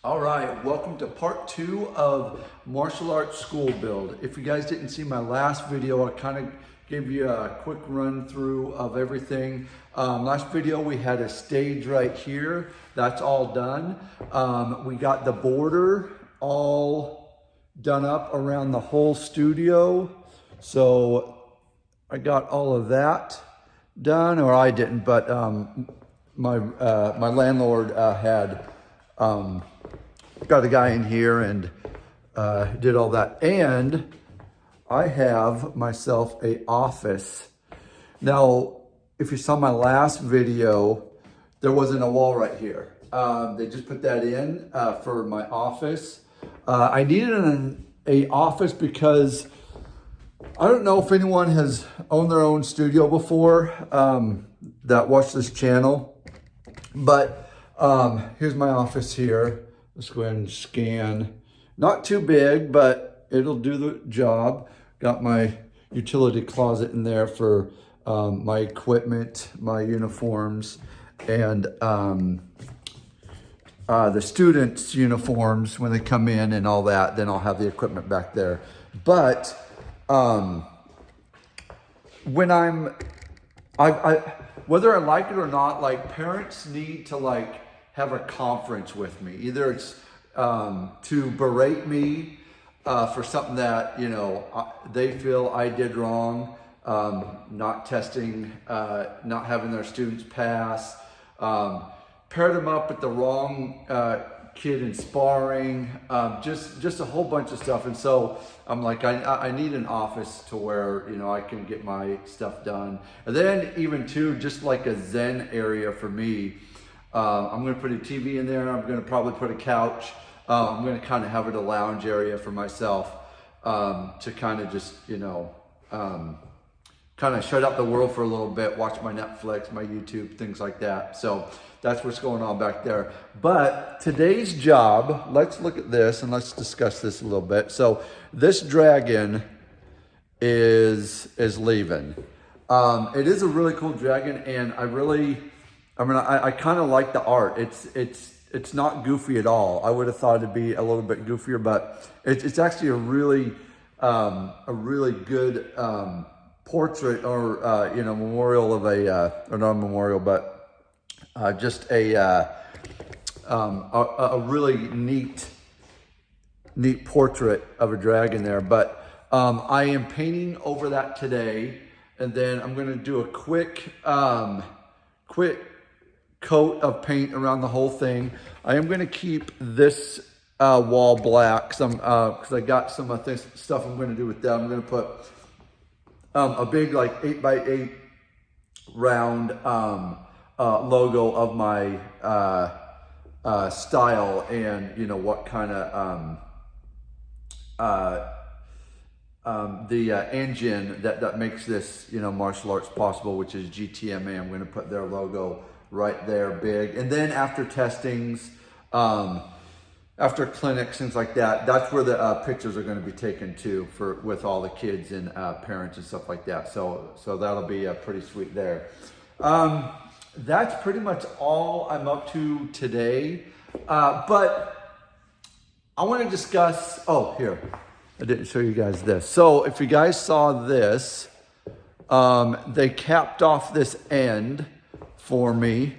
All right, welcome to part 2 of martial arts school build. If you guys didn't see my last video, I kind of gave you a quick run through of everything. Last video we had a stage right here. That's all done. We got the border all done up around the whole studio. So I got all of that done, or I didn't, but my landlord had got a guy in here and did all that. And I have myself a office. Now, if you saw my last video, there wasn't a wall right here. They just put that in for my office. I needed an office because I don't know if anyone has owned their own studio before that watched this channel, but here's my office here. Let's go ahead and scan. Not too big, but it'll do the job. Got my utility closet in there for my equipment, my uniforms, and the students' uniforms when they come in and all that. Then I'll have the equipment back there. But when whether I like it or not, like parents need to like have a conference with me. Either it's to berate me for something that, you know, they feel I did wrong, not testing, not having their students pass, paired them up with the wrong kid in sparring, just a whole bunch of stuff. And so I'm like, I need an office to where, you know, I can get my stuff done. And then even too, just like a Zen area for me. I'm going to put a TV in there. I'm going to probably put a couch. I'm going to kind of have it a lounge area for myself to kind of just, you know, kind of shut out the world for a little bit, watch my Netflix, my YouTube, things like that. So that's what's going on back there. But today's job, let's look at this and let's discuss this a little bit. So this dragon is leaving. It is a really cool dragon, and I kind of like the art. It's not goofy at all. I would have thought it'd be a little bit goofier, but it's actually a really good portrait or you know, memorial of or not a memorial, but just a really neat portrait of a dragon there. But I am painting over that today, and then I'm going to do a quick coat of paint around the whole thing. I am going to keep this wall black because I got some stuff I'm going to do with that. I'm going to put a big like 8x8 round logo of my style, and you know what kind of the engine that makes this, you know, martial arts possible, which is GTMA. I'm going to put their logo right there big. And then after testings, after clinics, things like that, that's where the pictures are going to be taken too, with all the kids and parents and stuff like that. So that'll be pretty sweet there. That's pretty much all I'm up to today. But I want to discuss, oh, here, I didn't show you guys this. So if you guys saw this, they capped off this end for me,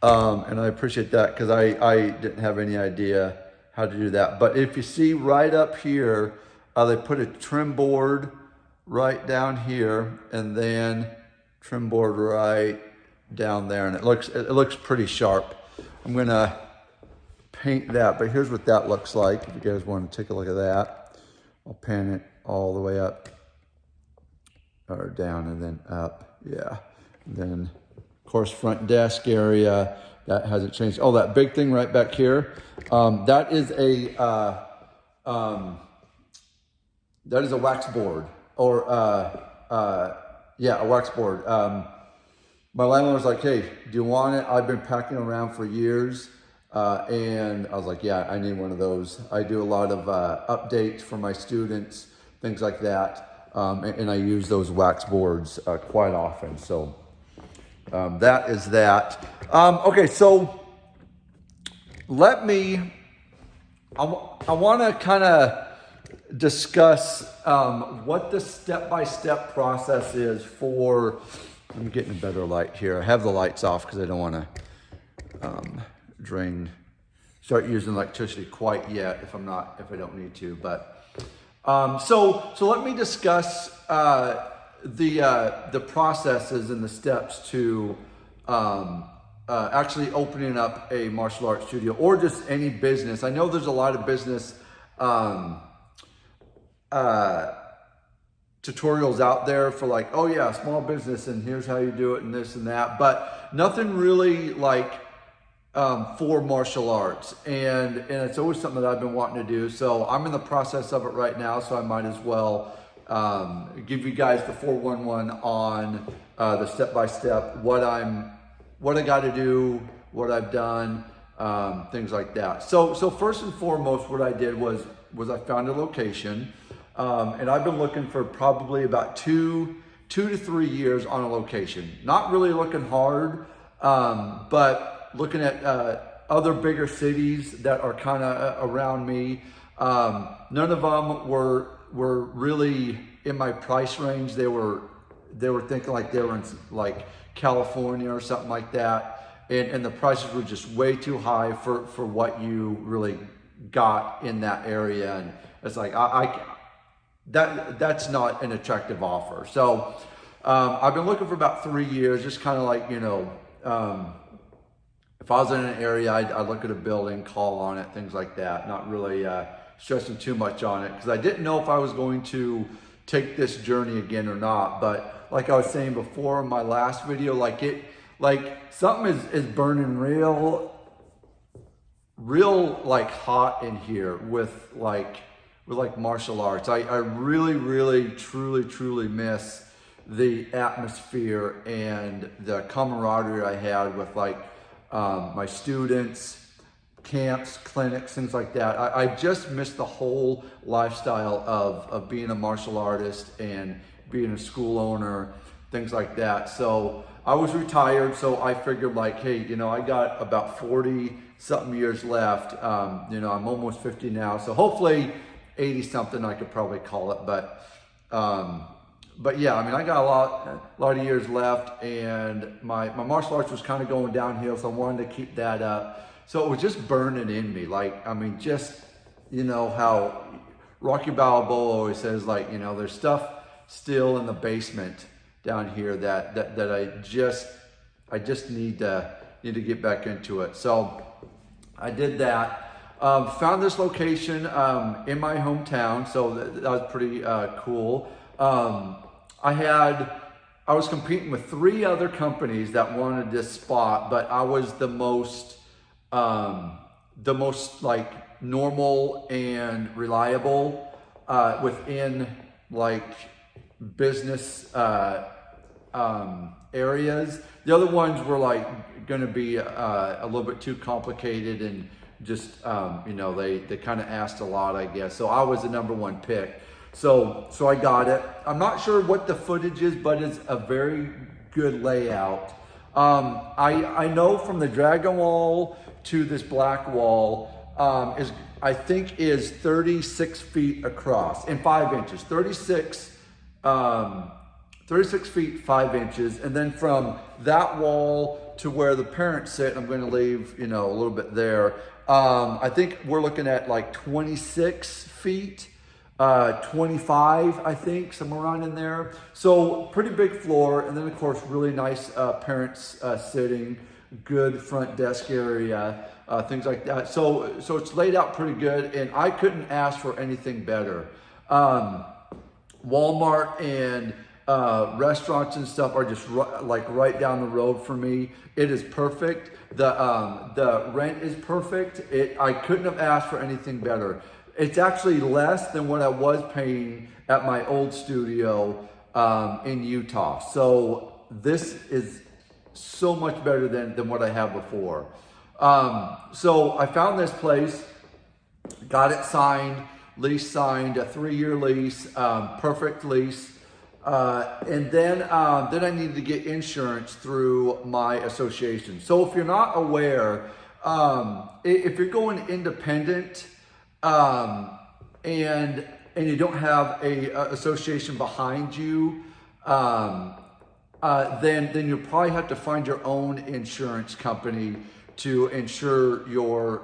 and I appreciate that because I didn't have any idea how to do that. But if you see right up here, they put a trim board right down here, and then trim board right down there, and it looks pretty sharp. I'm gonna paint that, but here's what that looks like. If you guys want to take a look at that, I'll pan it all the way up or down and then up. Yeah, and then of course, front desk area, that hasn't changed. Oh, that big thing right back here, that is a wax board, or yeah, a wax board. My landlord was like, "Hey, do you want it?" I've been packing around for years, and I was like, "Yeah, I need one of those." I do a lot of updates for my students, things like that, and I use those wax boards quite often. So. That is that. Okay, so let me I want to kind of discuss what the step-by-step process is for, I'm getting a better light here. I have the lights off because I don't want to start using electricity quite yet if I don't need to. But so let me discuss the processes and the steps to actually opening up a martial arts studio or just any business. I know there's a lot of business tutorials out there for like, oh yeah, small business and here's how you do it and this and that, but nothing really like for martial arts. And it's always something that I've been wanting to do. So I'm in the process of it right now. So I might as well give you guys the 411 on the step-by-step, what I got to do, what I've done, things like that. So first and foremost, what I did was I found a location, and I've been looking for probably about two to 3 years on a location. Not really looking hard, but looking at other bigger cities that are kind of around me. None of them were really in my price range. They were thinking like they were in like California or something like that, and the prices were just way too high for what you really got in that area. And it's like that's not an attractive offer. So I've been looking for about 3 years, just kind of like, you know, if I was in an area, I'd look at a building, call on it, things like that, not really stressing too much on it, because I didn't know if I was going to take this journey again or not. But like I was saying before in my last video, like something is burning real like hot in here with martial arts. I really truly miss the atmosphere and the camaraderie I had with like my students, camps, clinics, things like that. I just miss the whole lifestyle of being a martial artist and being a school owner, things like that. So I was retired, so I figured like, hey, you know, I got about 40 something years left. You know, I'm almost 50 now, so hopefully 80 something I could probably call it. But yeah, I mean, I got a lot of years left, and my martial arts was kind of going downhill, so I wanted to keep that up. So it was just burning in me. Like, I mean, just, you know, how Rocky Balboa always says, like, you know, there's stuff still in the basement down here that I just need to get back into it. So I did that. Found this location in my hometown, so that was pretty cool. I was competing with 3 other companies that wanted this spot, but I was the most like normal and reliable within like business areas. The other ones were like going to be a little bit too complicated and just you know, they kind of asked a lot, I guess. So I was the number 1 pick. So I got it. I'm not sure what the footage is, but it's a very good layout. I know from the dragon wall to this black wall I think is 36 feet across and 5 inches. 36 feet 5 inches, and then from that wall to where the parents sit, I'm going to leave, you know, a little bit there. I think we're looking at like 26 feet. 25, I think, somewhere around in there. So pretty big floor, and then of course really nice parents sitting, good front desk area, things like that. So it's laid out pretty good, and I couldn't ask for anything better. Walmart and restaurants and stuff are just right down the road for me. It is perfect. The rent is perfect. I couldn't have asked for anything better. It's actually less than what I was paying at my old studio in Utah. So this is so much better than what I had before. So I found this place, got it signed, lease signed, a 3-year lease, perfect lease. And then I needed to get insurance through my association. So if you're not aware, if you're going independent, and you don't have a association behind you, then you'll probably have to find your own insurance company to insure your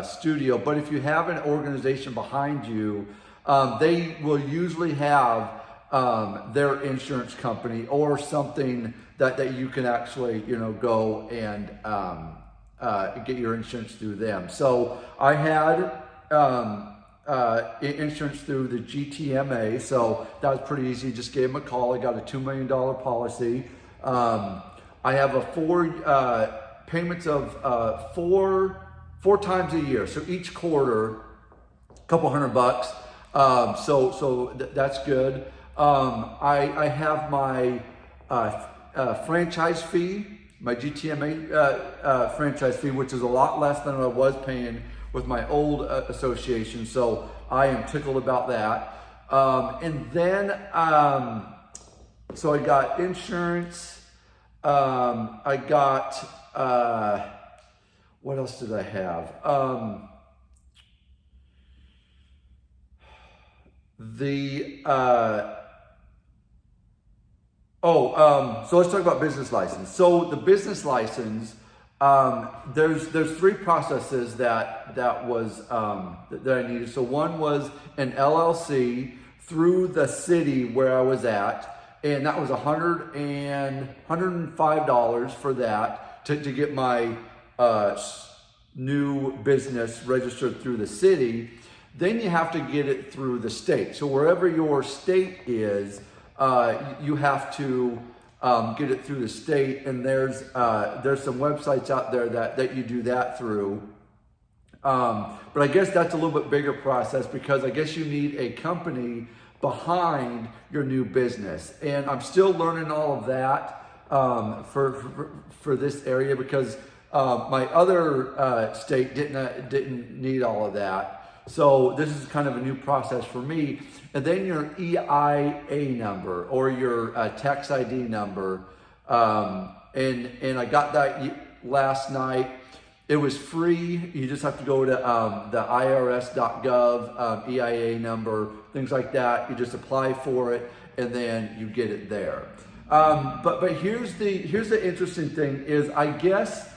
studio. But if you have an organization behind you, they will usually have their insurance company or something that you can actually go and get your insurance through them. So I had insurance through the GTMA, so that was pretty easy. Just gave them a call. I got a $2 million policy. I have payments of four times a year. So each quarter, a couple $100. So that's good. I have my franchise fee, my GTMA franchise fee, which is a lot less than I was paying with my old association. So I am tickled about that. And then, so I got insurance. I got, what else did I have? So let's talk about business license. So the business license, there's three processes that I needed. So one was an LLC through the city where I was at, and that was $105 for that to get my new business registered through the city. Then you have to get it through the state. So wherever your state is, you have to get it through the state, and there's some websites out there that you do that through. But I guess that's a little bit bigger process, because I guess you need a company behind your new business, and I'm still learning all of that for this area, because my other state didn't need all of that. So this is kind of a new process for me. And then your EIA number, or your tax ID number, and I got that last night. It was free. You just have to go to the irs.gov, EIA number, things like that. You just apply for it, and then you get it there. But here's the interesting thing is, I guess,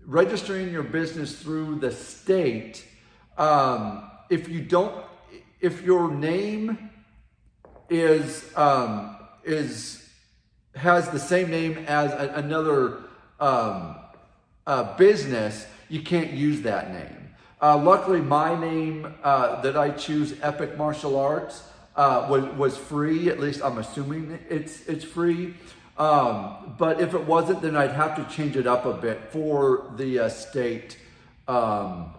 registering your business through the state, if your name has the same name as another business, you can't use that name. Luckily, my name that I choose, Epic Martial Arts, was free. At least I'm assuming it's free. But if it wasn't, then I'd have to change it up a bit for the state to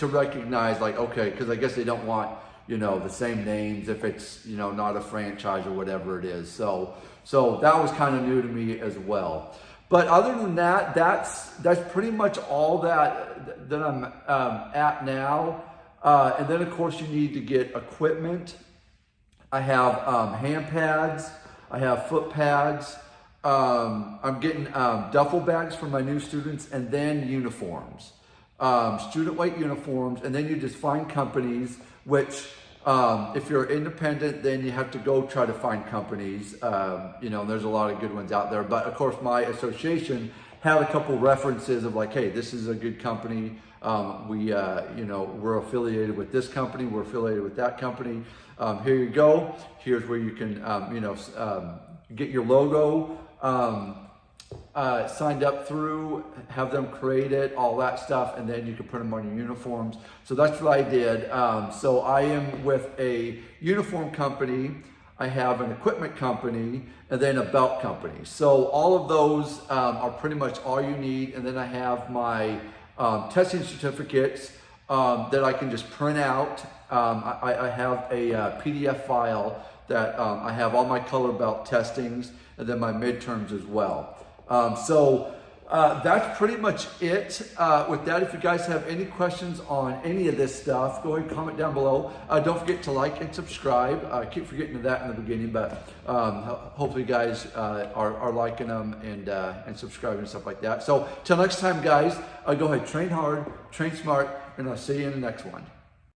recognize, like, okay, because I guess they don't want the same names if it's not a franchise or whatever it is. So that was kind of new to me as well. But other than that, that's pretty much all that I'm at now. And then of course you need to get equipment. I have hand pads, I have foot pads, I'm getting duffel bags for my new students, and then uniforms, student weight uniforms. And then you just find companies, which if you're independent, then you have to go try to find companies. There's a lot of good ones out there, but of course my association had a couple references of like, hey, this is a good company. We're affiliated with this company, we're affiliated with that company. Here you go. Here's where you can, get your logo signed up through, have them create it, all that stuff, and then you can put them on your uniforms. So that's what I did. So I am with a uniform company, I have an equipment company, and then a belt company. So all of those are pretty much all you need. And then I have my testing certificates that I can just print out. I have a PDF file that I have all my color belt testings, and then my midterms as well. That's pretty much it. With that, if you guys have any questions on any of this stuff, go ahead and comment down below. Don't forget to like and subscribe. I keep forgetting to that in the beginning, but hopefully you guys are liking them and subscribing and stuff like that. So till next time, guys, go ahead, train hard, train smart, and I'll see you in the next one.